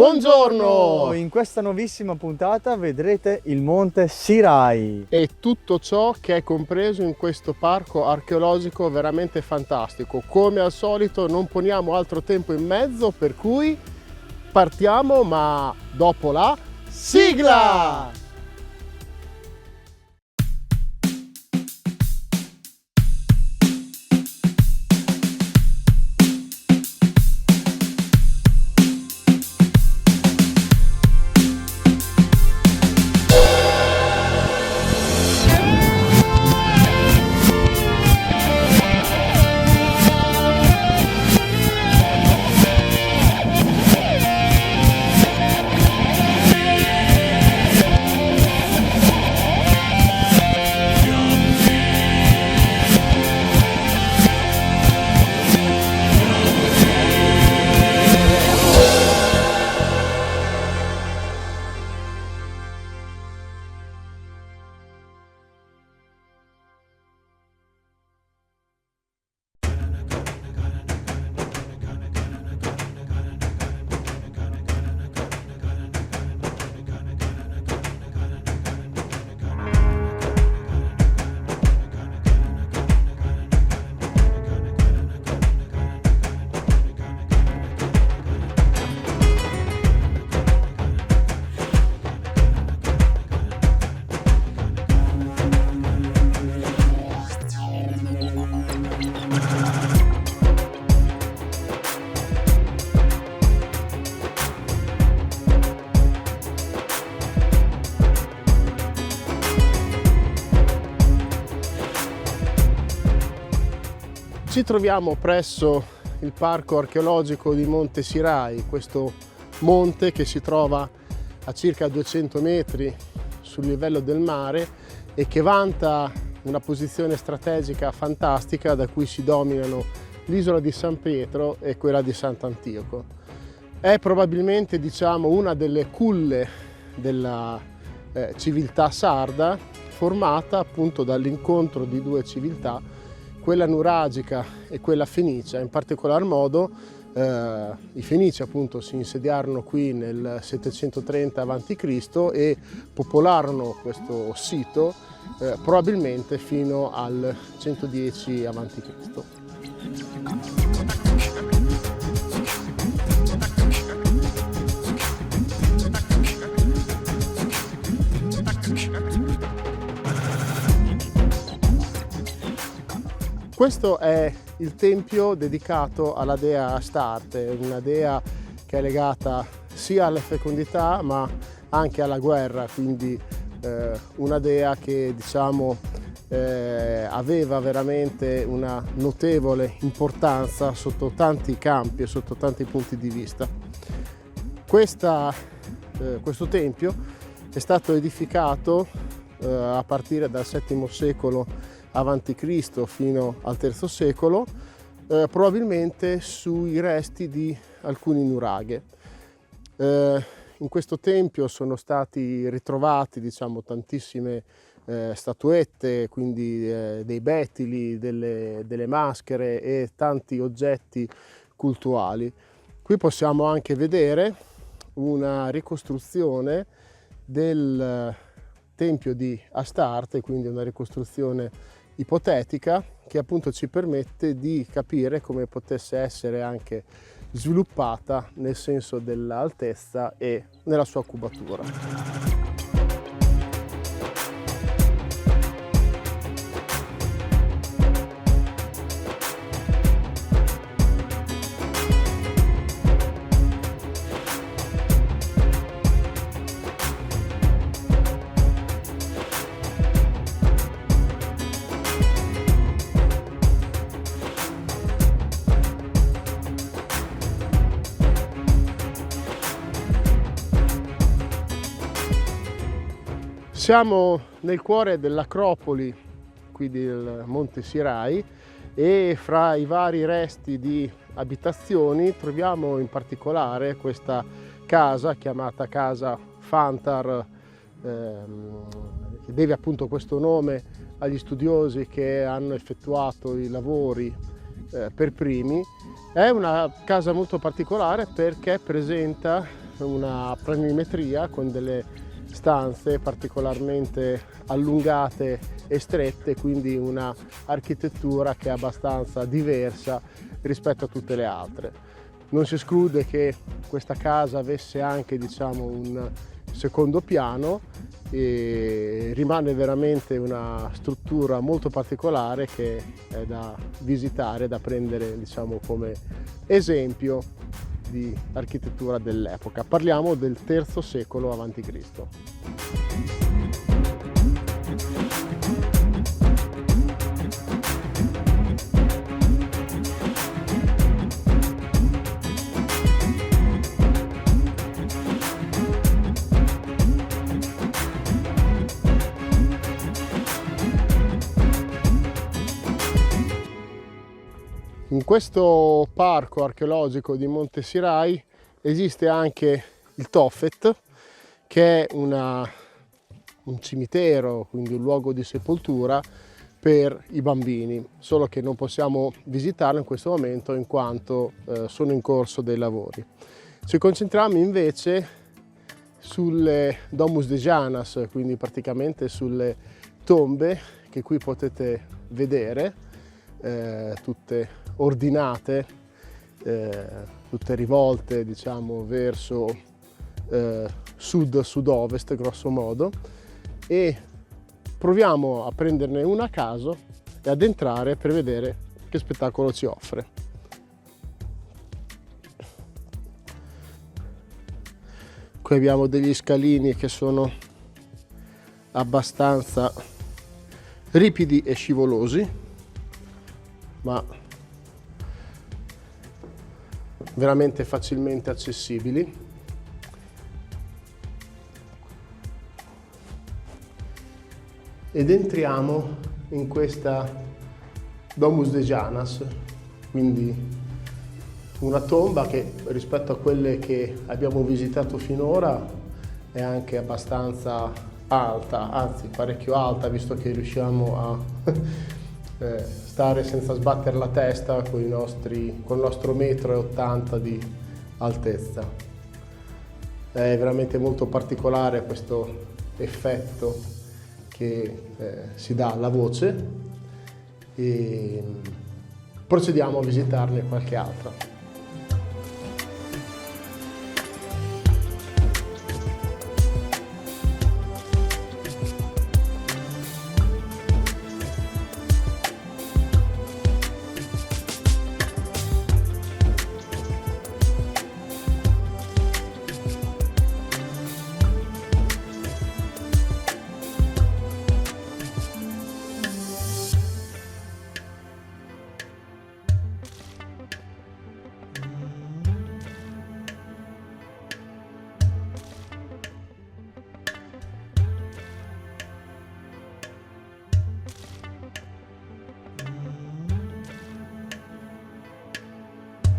Buongiorno! In questa nuovissima puntata vedrete il Monte Sirai e tutto ciò che è compreso in questo parco archeologico veramente fantastico. Come al solito non poniamo altro tempo in mezzo, per cui partiamo, ma dopo la sigla! Ci troviamo presso il parco archeologico di Monte Sirai, questo monte che si trova a circa 200 metri sul livello del mare e che vanta una posizione strategica fantastica da cui si dominano l'isola di San Pietro e quella di Sant'Antioco. È probabilmente, diciamo, una delle culle della civiltà sarda, formata appunto dall'incontro di due civiltà, quella nuragica e quella fenicia. In particolar modo i fenici appunto si insediarono qui nel 730 a.C. e popolarono questo sito probabilmente fino al 110 a.C. Questo è il tempio dedicato alla dea Astarte, una dea che è legata sia alla fecondità ma anche alla guerra, quindi una dea che, diciamo, aveva veramente una notevole importanza sotto tanti campi e sotto tanti punti di vista. Questo tempio è stato edificato a partire dal VII secolo avanti Cristo fino al III secolo, probabilmente sui resti di alcuni nuraghe. In questo tempio sono stati ritrovati, diciamo, tantissime statuette, quindi dei bettili, delle maschere e tanti oggetti cultuali. Qui possiamo anche vedere una ricostruzione del tempio di Astarte, quindi una ricostruzione ipotetica che appunto ci permette di capire come potesse essere anche sviluppata nel senso dell'altezza e nella sua cubatura. Siamo nel cuore dell'acropoli qui del Monte Sirai e fra i vari resti di abitazioni troviamo in particolare questa casa chiamata Casa Fantar, che deve appunto questo nome agli studiosi che hanno effettuato i lavori per primi. È una casa molto particolare perché presenta una planimetria con delle stanze particolarmente allungate e strette, quindi una architettura che è abbastanza diversa rispetto a tutte le altre. Non si esclude che questa casa avesse anche, diciamo, un secondo piano, e rimane veramente una struttura molto particolare che è da visitare, da prendere, diciamo, come esempio di architettura dell'epoca. Parliamo del III secolo a.C. In questo parco archeologico di Monte Sirai esiste anche il Tophet, che è un cimitero, quindi un luogo di sepoltura per i bambini, solo che non possiamo visitarlo in questo momento in quanto sono in corso dei lavori. Ci concentriamo invece sulle Domus de Janas, quindi praticamente sulle tombe che qui potete vedere, tutte ordinate, tutte rivolte, diciamo, verso sud-sud-ovest grosso modo, e proviamo a prenderne una a caso e ad entrare per vedere che spettacolo ci offre. Qui abbiamo degli scalini che sono abbastanza ripidi e scivolosi, ma veramente facilmente accessibili. Ed entriamo in questa Domus de Janas, quindi una tomba che rispetto a quelle che abbiamo visitato finora è anche abbastanza alta, anzi parecchio alta, visto che riusciamo a stare senza sbattere la testa con il nostro 1,80 m di altezza. È veramente molto particolare questo effetto che si dà alla voce, e procediamo a visitarne qualche altra.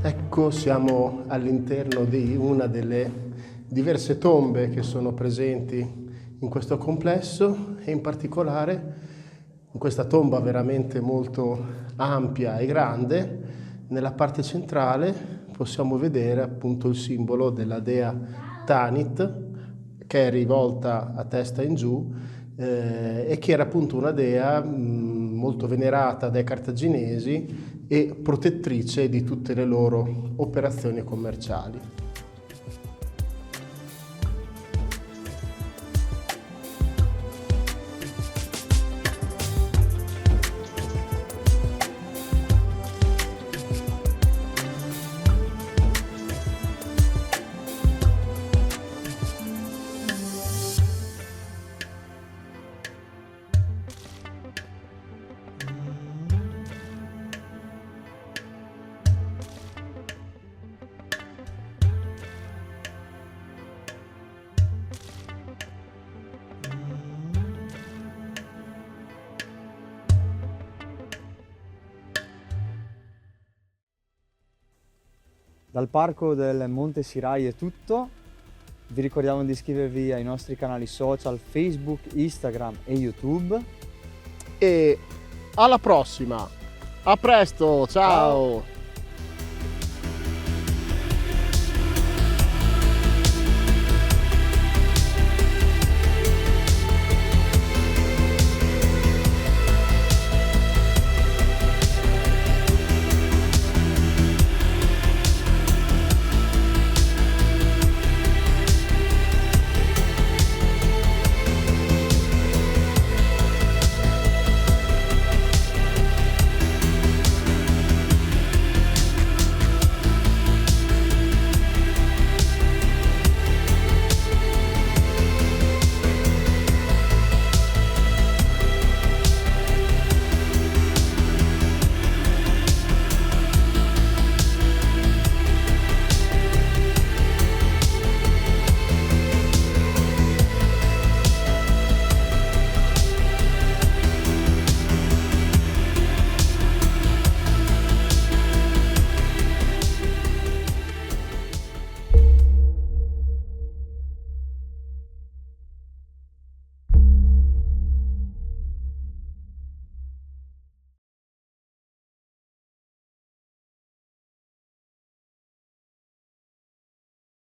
Ecco, siamo all'interno di una delle diverse tombe che sono presenti in questo complesso, e in particolare in questa tomba veramente molto ampia e grande, nella parte centrale possiamo vedere appunto il simbolo della dea Tanit, che è rivolta a testa in giù, e che era appunto una dea molto venerata dai cartaginesi e protettrice di tutte le loro operazioni commerciali. Dal parco del Monte Sirai è tutto. Vi ricordiamo di iscrivervi ai nostri canali social Facebook, Instagram e YouTube. E alla prossima! A presto, ciao.